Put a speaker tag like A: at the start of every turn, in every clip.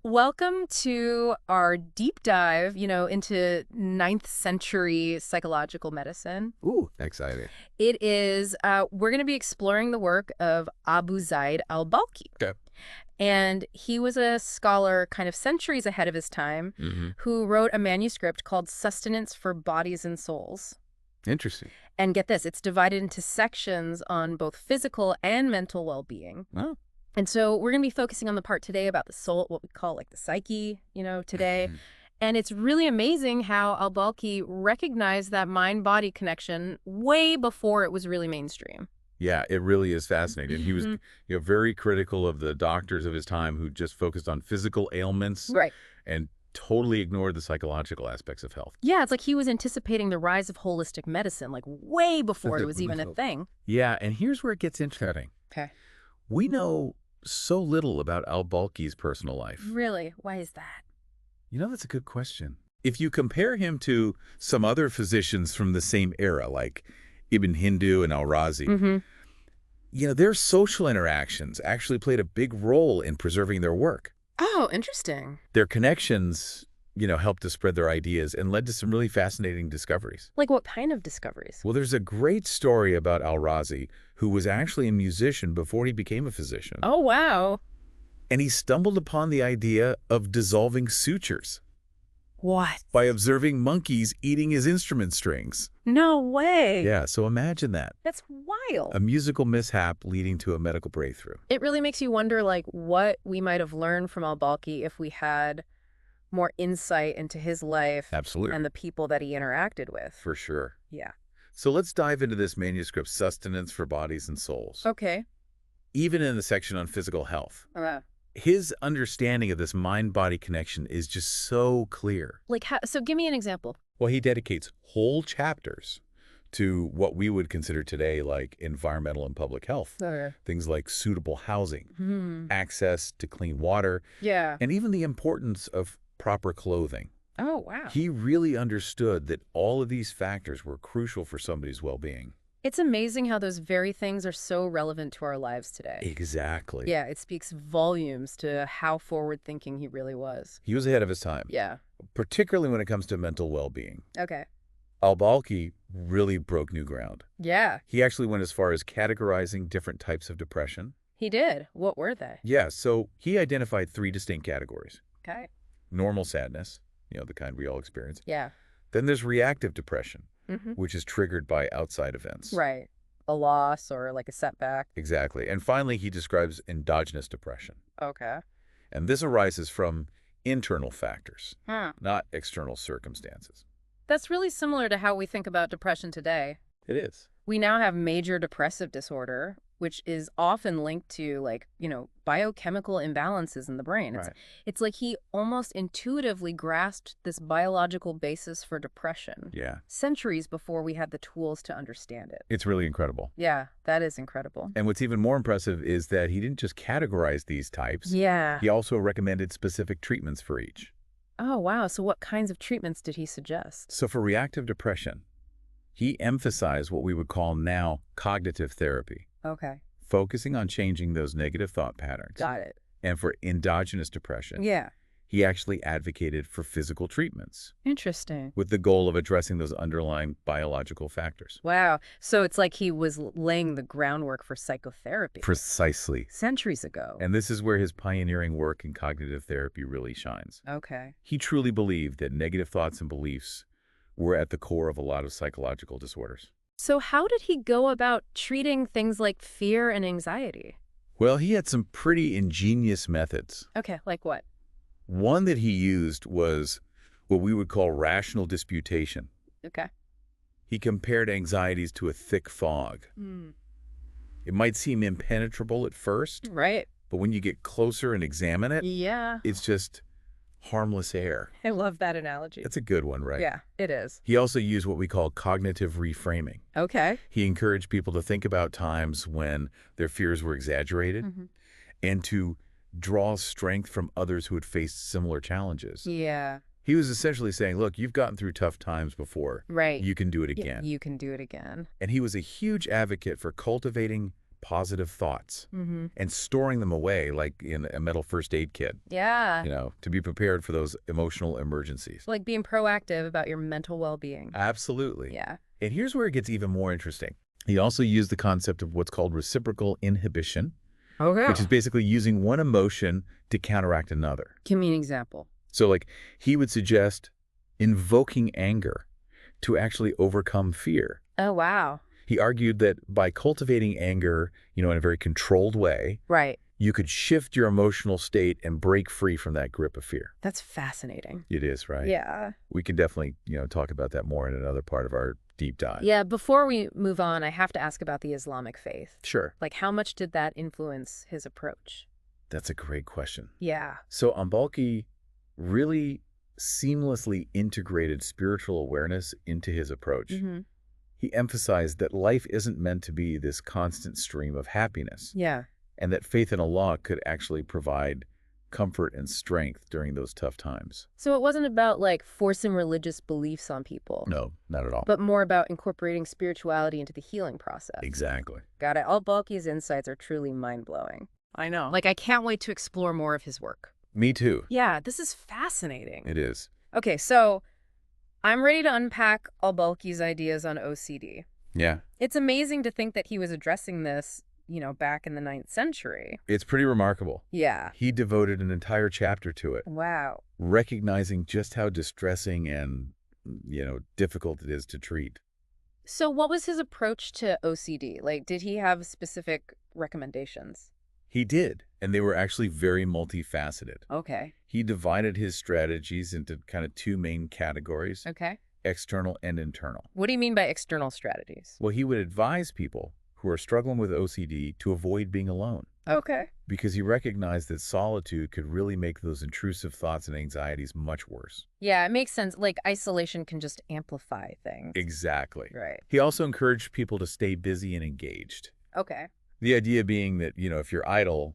A: Welcome to our deep dive, into 9th-century psychological medicine.
B: Ooh, exciting.
A: We're going to be exploring the work of Abu Zayd al-Balkhi.
B: Okay.
A: And he was a scholar kind of centuries ahead of his time
B: Mm-hmm.
A: who wrote a manuscript called Sustenance for Bodies and Souls.
B: Interesting.
A: And get this, it's divided into sections on both physical and mental well-being.
B: Oh.
A: And so we're going to be focusing on the part today about the soul, what we call like the psyche, today.
B: Mhm.
A: And it's really amazing how al-Balkhi recognized that mind-body connection way before it was really mainstream.
B: Yeah, it really is fascinating. He was,
A: Mhm.
B: very critical of the doctors of his time who just focused on physical ailments
A: Right.
B: and totally ignored the psychological aspects of health.
A: Yeah, it's like he was anticipating the rise of holistic medicine, like way before it was even a thing.
B: Yeah, and here's where it gets interesting.
A: Okay.
B: We know so little about al-Balkhi's personal life.
A: Really? Why is that?
B: That's a good question. If you compare him to some other physicians from the same era, like Ibn Hindu and Al-Razi,
A: Mm-hmm.
B: Their social interactions actually played a big role in preserving their work.
A: Oh, interesting.
B: Their connections, helped to spread their ideas and led to some really fascinating discoveries.
A: Like what kind of discoveries?
B: Well, there's a great story about Al-Razi, who was actually a musician before he became a physician.
A: Oh, wow.
B: And he stumbled upon the idea of dissolving sutures
A: What?
B: by observing monkeys eating his instrument strings.
A: No way.
B: Yeah, so imagine that.
A: That's wild.
B: A musical mishap leading to a medical breakthrough.
A: It really makes you wonder, like, what we might have learned from al-Balkhi if we had more insight into his life
B: Absolutely.
A: and the people that he interacted with.
B: For sure.
A: Yeah.
B: So let's dive into this manuscript, Sustenance for Bodies and Souls.
A: Okay.
B: Even in the section on physical health, his understanding of this mind-body connection is just so clear.
A: Like, so give me an example.
B: Well, he dedicates whole chapters to what we would consider today like environmental and public health.
A: Okay.
B: Things like suitable housing,
A: Hmm.
B: access to clean water,
A: Yeah.
B: and even the importance of proper clothing.
A: Oh, wow.
B: He really understood that all of these factors were crucial for somebody's well-being.
A: It's amazing how those very things are so relevant to our lives today.
B: Exactly.
A: Yeah, it speaks volumes to how forward-thinking he really was.
B: He was ahead of his time,
A: Yeah.
B: particularly when it comes to mental well-being.
A: Okay.
B: Al-Balkhi really broke new ground.
A: Yeah,
B: He actually went as far as categorizing different types of depression.
A: he did. What were they?
B: Yeah, so he identified 3 distinct categories.
A: Okay.
B: Normal sadness, the kind we all experience.
A: Yeah.
B: Then there's reactive depression,
A: Mm-hmm.
B: which is triggered by outside events.
A: Right. A loss or like a setback.
B: Exactly. And finally, he describes endogenous depression.
A: Okay.
B: And this arises from internal factors,
A: Huh.
B: not external circumstances.
A: That's really similar to how we think about depression today.
B: It is.
A: We now have major depressive disorder, which is often linked to biochemical imbalances in the brain.
B: Right.
A: It's like he almost intuitively grasped this biological basis for depression
B: Yeah.
A: centuries before we had the tools to understand it.
B: It's really incredible.
A: Yeah, that is incredible.
B: And what's even more impressive is that he didn't just categorize these types.
A: Yeah.
B: He also recommended specific treatments for each.
A: Oh, wow. So what kinds of treatments did he suggest?
B: So for reactive depression, he emphasized what we would call now cognitive therapy,
A: Okay.
B: focusing on changing those negative thought patterns.
A: Got it.
B: And for endogenous depression,
A: Yeah.
B: he actually advocated for physical treatments
A: Interesting.
B: with the goal of addressing those underlying biological factors.
A: Wow. So it's like he was laying the groundwork for psychotherapy
B: Precisely.
A: centuries ago.
B: And this is where his pioneering work in cognitive therapy really shines.
A: Okay.
B: He truly believed that negative thoughts and beliefs were at the core of a lot of psychological disorders.
A: So how did he go about treating things like fear and anxiety?
B: Well, he had some pretty ingenious methods.
A: Okay, like what?
B: One that he used was what we would call rational disputation.
A: Okay.
B: He compared anxieties to a thick fog. It might seem impenetrable at first,
A: Right.
B: but when you get closer and examine it,
A: Yeah.
B: it's just harmless air.
A: I love that analogy.
B: That's a good one, right?
A: Yeah, it is.
B: He also used what we call cognitive reframing.
A: Okay.
B: He encouraged people to think about times when their fears were exaggerated
A: Mm-hmm.
B: and to draw strength from others who had faced similar challenges.
A: Yeah.
B: He was essentially saying, look, you've gotten through tough times before.
A: Right.
B: You can do it
A: Yeah,
B: again.
A: you can do it again.
B: And he was a huge advocate for cultivating positive thoughts
A: Mm-hmm.
B: and storing them away like in a metal first aid kit,
A: Yeah.
B: to be prepared for those emotional emergencies.
A: Like being proactive about your mental well-being.
B: Absolutely.
A: Yeah.
B: And here's where it gets even more interesting. He also used the concept of what's called reciprocal inhibition,
A: Okay.
B: which is basically using one emotion to counteract another.
A: Give me an example.
B: So like he would suggest invoking anger to actually overcome fear.
A: Oh, wow.
B: He argued that by cultivating anger, in a very controlled way,
A: Right.
B: you could shift your emotional state and break free from that grip of fear.
A: That's fascinating.
B: It is, right?
A: Yeah.
B: We can definitely, talk about that more in another part of our deep dive.
A: Yeah, before we move on, I have to ask about the Islamic faith.
B: Sure.
A: Like, how much did that influence his approach?
B: That's a great question.
A: Yeah.
B: So Al-Balkhi really seamlessly integrated spiritual awareness into his approach.
A: Mm-hmm.
B: He emphasized that life isn't meant to be this constant stream of happiness,
A: Yeah.
B: and that faith in Allah could actually provide comfort and strength during those tough times.
A: So it wasn't about, like, forcing religious beliefs on people.
B: No, not at all.
A: But more about incorporating spirituality into the healing process.
B: Exactly.
A: Got it. Al-Balkhi's insights are truly mind-blowing. I know. Like, I can't wait to explore more of his work.
B: Me too.
A: Yeah, this is fascinating.
B: It is.
A: Okay, so I'm ready to unpack Al-Balkhi's ideas on OCD.
B: Yeah.
A: It's amazing to think that he was addressing this, back in the 9th century.
B: It's pretty remarkable.
A: Yeah.
B: He devoted an entire chapter to it,
A: Wow.
B: recognizing just how distressing and, difficult it is to treat.
A: So what was his approach to OCD? Like, did he have specific recommendations?
B: He did, and they were actually very multifaceted.
A: Okay.
B: He divided his strategies into kind of two main categories,
A: Okay.
B: external and internal.
A: What do you mean by external strategies?
B: Well, he would advise people who are struggling with OCD to avoid being alone,
A: Okay.
B: because he recognized that solitude could really make those intrusive thoughts and anxieties much worse.
A: Yeah, it makes sense. Like, isolation can just amplify things.
B: Exactly.
A: Right.
B: He also encouraged people to stay busy and engaged.
A: Okay.
B: The idea being that, if you're idle,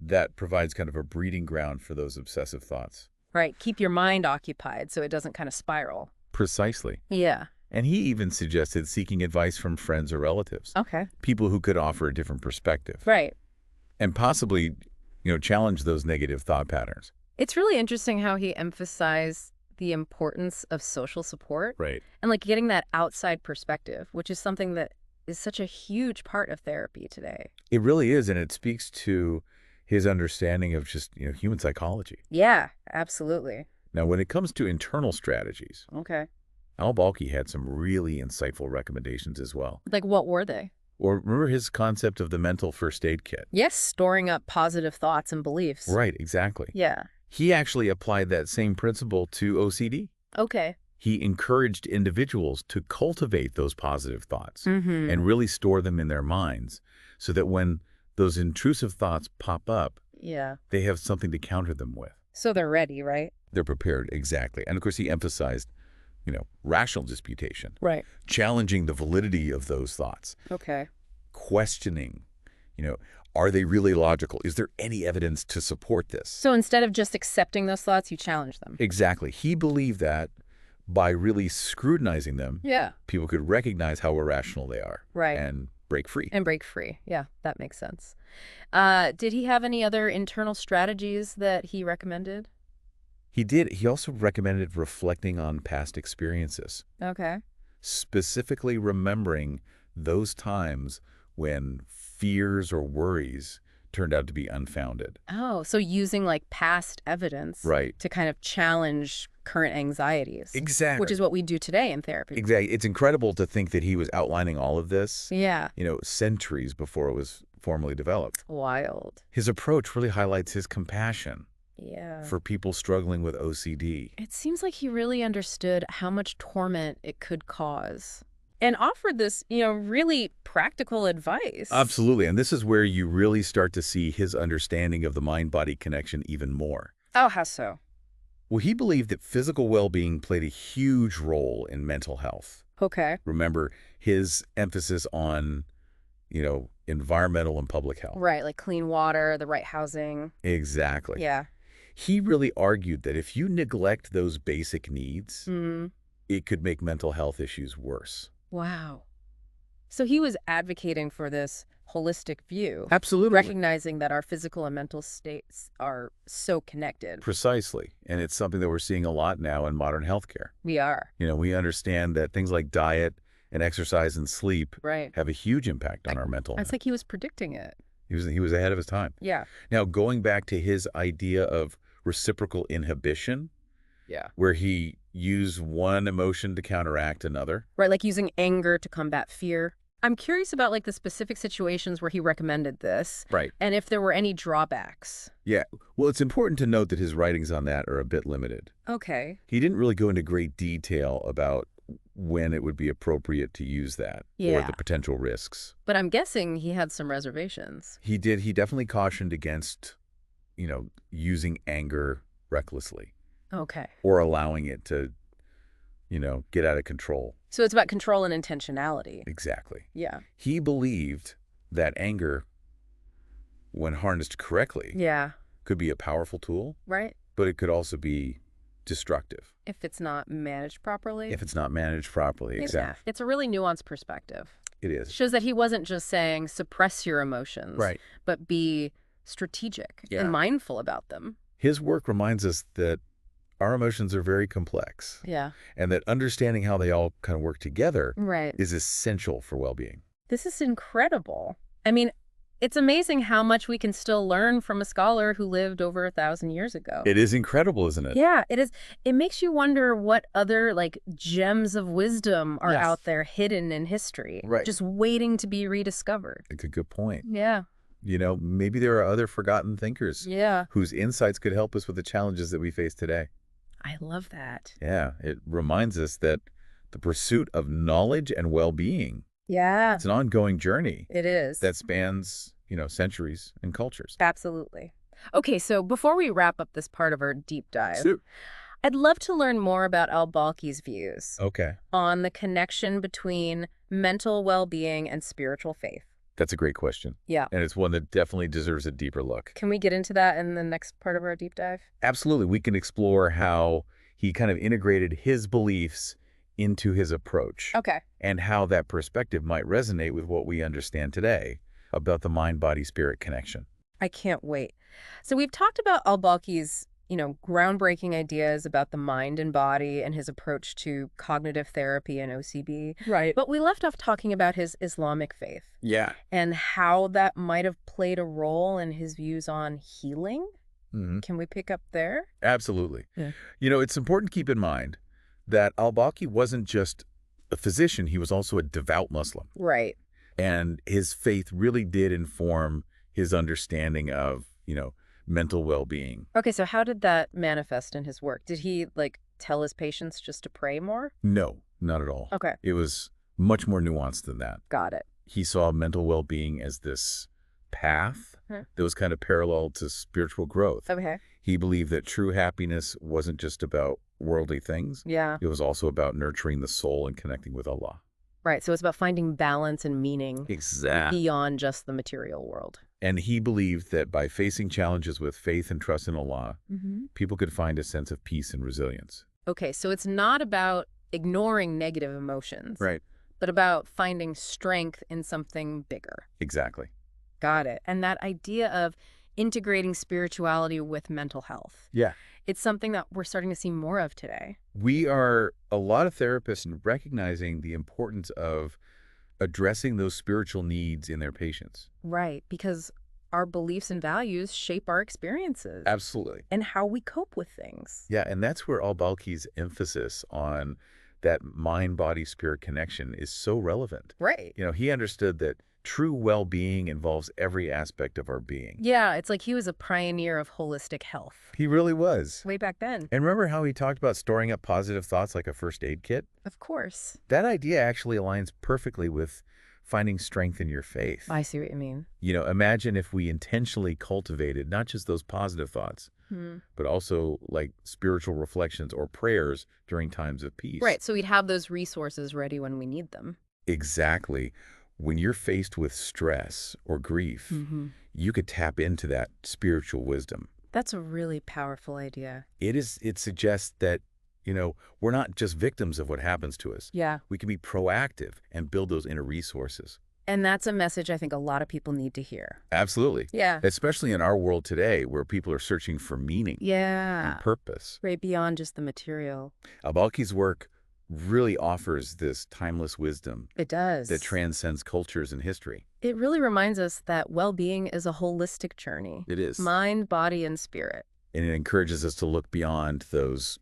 B: that provides kind of a breeding ground for those obsessive thoughts.
A: Right. Keep your mind occupied so it doesn't kind of spiral.
B: Precisely.
A: Yeah.
B: And he even suggested seeking advice from friends or relatives,
A: Okay.
B: people who could offer a different perspective,
A: Right.
B: and possibly, challenge those negative thought patterns.
A: It's really interesting how he emphasized the importance of social support
B: Right.
A: and, like, getting that outside perspective, which is something that is such a huge part of therapy today.
B: It really is, and it speaks to his understanding of just, human psychology.
A: Yeah, absolutely.
B: Now, when it comes to internal strategies,
A: Okay.
B: Al-Balkhi had some really insightful recommendations as well.
A: Like, what were they?
B: Or remember his concept of the mental first aid kit?
A: Yes, storing up positive thoughts and beliefs.
B: Right, exactly.
A: Yeah.
B: He actually applied that same principle to OCD.
A: Okay.
B: He encouraged individuals to cultivate those positive thoughts
A: Mm-hmm.
B: and really store them in their minds so that when those intrusive thoughts pop up,
A: Yeah.
B: they have something to counter them with.
A: So they're ready, right?
B: They're prepared, exactly. And of course, he emphasized, rational disputation,
A: Right.
B: challenging the validity of those thoughts,
A: Okay.
B: questioning, are they really logical? Is there any evidence to support this?
A: So instead of just accepting those thoughts, you challenge them.
B: Exactly. He believed that by really scrutinizing them,
A: Yeah.
B: people could recognize how irrational they are.
A: Right.
B: And break free.
A: And break free. Yeah, that makes sense. Did he have any other internal strategies that he recommended?
B: He did. He also recommended reflecting on past experiences,
A: Okay.
B: specifically remembering those times when fears or worries turned out to be unfounded.
A: Oh, so using, like, past evidence
B: Right.
A: to kind of challenge current anxieties.
B: Exactly.
A: Which is what we do today in therapy.
B: Exactly. It's incredible to think that he was outlining all of this,
A: Yeah.
B: centuries before it was formally developed.
A: Wild.
B: His approach really highlights his compassion
A: Yeah.
B: for people struggling with OCD.
A: It seems like he really understood how much torment it could cause and offered this, really practical advice.
B: Absolutely. And this is where you really start to see his understanding of the mind-body connection even more.
A: Oh, how so?
B: Well, he believed that physical well-being played a huge role in mental health.
A: Okay.
B: Remember his emphasis on, environmental and public health.
A: Right, like clean water, the right housing.
B: Exactly.
A: Yeah.
B: He really argued that if you neglect those basic needs,
A: Mm.
B: it could make mental health issues worse.
A: Wow. So he was advocating for this holistic view,
B: Absolutely.
A: recognizing that our physical and mental states are so connected.
B: Precisely. And it's something that we're seeing a lot now in modern healthcare.
A: We are.
B: We understand that things like diet and exercise and sleep
A: Right.
B: have a huge impact on our mental
A: It's
B: health.
A: like he was predicting it.
B: He was ahead of his time.
A: Yeah.
B: Now, going back to his idea of reciprocal inhibition,
A: Yeah.
B: where he used one emotion to counteract another.
A: Right, like using anger to combat fear. I'm curious about like the specific situations where he recommended this.
B: Right.
A: And if there were any drawbacks.
B: Yeah. Well, it's important to note that his writings on that are a bit limited.
A: Okay.
B: He didn't really go into great detail about when it would be appropriate to use that or
A: Yeah.
B: the potential risks.
A: But I'm guessing he had some reservations.
B: He did. He definitely cautioned against, using anger recklessly
A: Okay.
B: or allowing it to, get out of control.
A: So it's about control and intentionality.
B: Exactly.
A: Yeah.
B: He believed that anger, when harnessed correctly,
A: Yeah.
B: could be a powerful tool,
A: Right?
B: but it could also be destructive
A: If it's not managed properly.
B: if it's not managed properly.
A: Yeah.
B: Exactly.
A: It's a really nuanced perspective.
B: It is.
A: Shows that he wasn't just saying suppress your emotions.
B: Right.
A: But be strategic
B: Yeah.
A: and mindful about them.
B: His work reminds us that our emotions are very complex
A: Yeah.
B: and that understanding how they all kind of work together
A: Right.
B: is essential for well-being.
A: This is incredible. I mean, it's amazing how much we can still learn from a scholar who lived over 1,000 years ago.
B: It is incredible, isn't it?
A: Yeah, it is. It makes you wonder what other like gems of wisdom are
B: Yes.
A: out there hidden in history,
B: Right.
A: just waiting to be rediscovered.
B: It's a good point.
A: Yeah.
B: Maybe there are other forgotten thinkers
A: Yeah.
B: whose insights could help us with the challenges that we face today.
A: I love that.
B: Yeah, it reminds us that the pursuit of knowledge and well-being,
A: Yeah.
B: it's an ongoing journey
A: It is.
B: that spans, centuries and cultures.
A: Absolutely. Okay, so before we wrap up this part of our deep dive,
B: So-
A: I'd love to learn more about Al-Balkhi's views
B: Okay,
A: on the connection between mental well-being and spiritual faith.
B: that's a great question.
A: Yeah.
B: And it's one that definitely deserves a deeper look.
A: Can we get into that in the next part of our deep dive?
B: Absolutely. We can explore how he kind of integrated his beliefs into his approach
A: Okay.
B: and how that perspective might resonate with what we understand today about the mind-body-spirit connection.
A: I can't wait. So we've talked about Al-Balkhi's, groundbreaking ideas about the mind and body and his approach to cognitive therapy and OCB.
B: Right.
A: But we left off talking about his Islamic faith
B: Yeah.
A: and how that might have played a role in his views on healing.
B: Hmm.
A: Can we pick up there?
B: Absolutely.
A: Yeah.
B: It's important to keep in mind that Al-Balkhi wasn't just a physician, he was also a devout Muslim.
A: Right.
B: And his faith really did inform his understanding of, mental well-being.
A: Okay, so how did that manifest in his work? Did he, tell his patients just to pray more?
B: No, not at all.
A: Okay,
B: It was much more nuanced than that.
A: got it.
B: He saw mental well-being as this path that was kind of parallel to spiritual growth.
A: Okay.
B: He believed that true happiness wasn't just about worldly things.
A: Yeah.
B: It was also about nurturing the soul and connecting with Allah.
A: Right, so it's about finding balance and meaning
B: Exactly.
A: beyond just the material world.
B: And he believed that by facing challenges with faith and trust in Allah,
A: Mm-hmm.
B: people could find a sense of peace and resilience.
A: Okay, so it's not about ignoring negative emotions.
B: Right.
A: But about finding strength in something bigger.
B: Exactly.
A: Got it. And that idea of integrating spirituality with mental health.
B: Yeah.
A: It's something that we're starting to see more of today.
B: We are a lot of therapists recognizing the importance of addressing those spiritual needs in their patients.
A: Right, because our beliefs and values shape our experiences.
B: Absolutely.
A: And how we cope with things.
B: Yeah, and that's where Al-Balkhi's emphasis on that mind-body-spirit connection is so relevant.
A: Right.
B: He understood that true well-being involves every aspect of our being.
A: Yeah, it's like he was a pioneer of holistic health.
B: He really was.
A: Way back then.
B: And remember how he talked about storing up positive thoughts like a first aid kit?
A: Of course.
B: That idea actually aligns perfectly with finding strength in your faith.
A: I see what you mean.
B: Imagine if we intentionally cultivated not just those positive thoughts, but also like spiritual reflections or prayers during times of peace.
A: Right, so we'd have those resources ready when we need them.
B: Exactly. When you're faced with stress or grief, you could tap into that spiritual wisdom.
A: That's a really powerful idea.
B: It suggests that, we're not just victims of what happens to us.
A: Yeah.
B: We can be proactive and build those inner resources.
A: And that's a message I think a lot of people need to hear.
B: Absolutely.
A: Yeah.
B: Especially in our world today where people are searching for meaning and
A: Yeah.
B: purpose.
A: Right beyond just the material.
B: Al-Balkhi's work really offers this timeless wisdom
A: It
B: that
A: does.
B: transcends cultures and history.
A: It really reminds us that well-being is a holistic journey.
B: It is.
A: Mind, body, and spirit.
B: And it encourages us to look beyond those,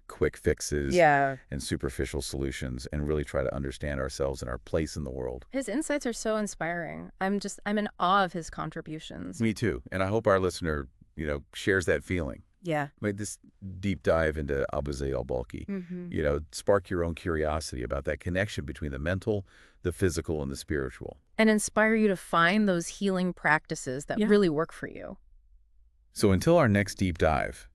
B: quick fixes
A: Yeah.
B: and superficial solutions and really try to understand ourselves and our place in the world.
A: His insights are so inspiring. I'm in awe of his contributions.
B: Me too. And I hope our listener, shares that feeling.
A: Yeah.
B: Made this deep dive into Zayd al-Balkhi, spark your own curiosity about that connection between the mental, the physical, and the spiritual.
A: And inspire you to find those healing practices that really work for you.
B: So until our next deep dive,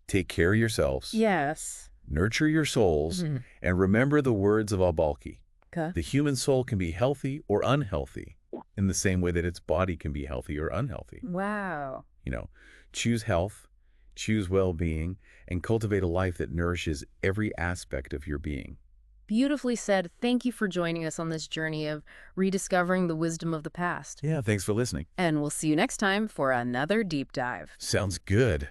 B: take care of yourselves,
A: Yes.
B: nurture your souls, and remember the words of Al-Balkhi.
A: Okay.
B: The human soul can be healthy or unhealthy in the same way that its body can be healthy or unhealthy.
A: Wow.
B: Choose health, choose well-being, and cultivate a life that nourishes every aspect of your being.
A: Beautifully said. Thank you for joining us on this journey of rediscovering the wisdom of the past.
B: Yeah, thanks for listening.
A: And we'll see you next time for another deep dive.
B: Sounds good.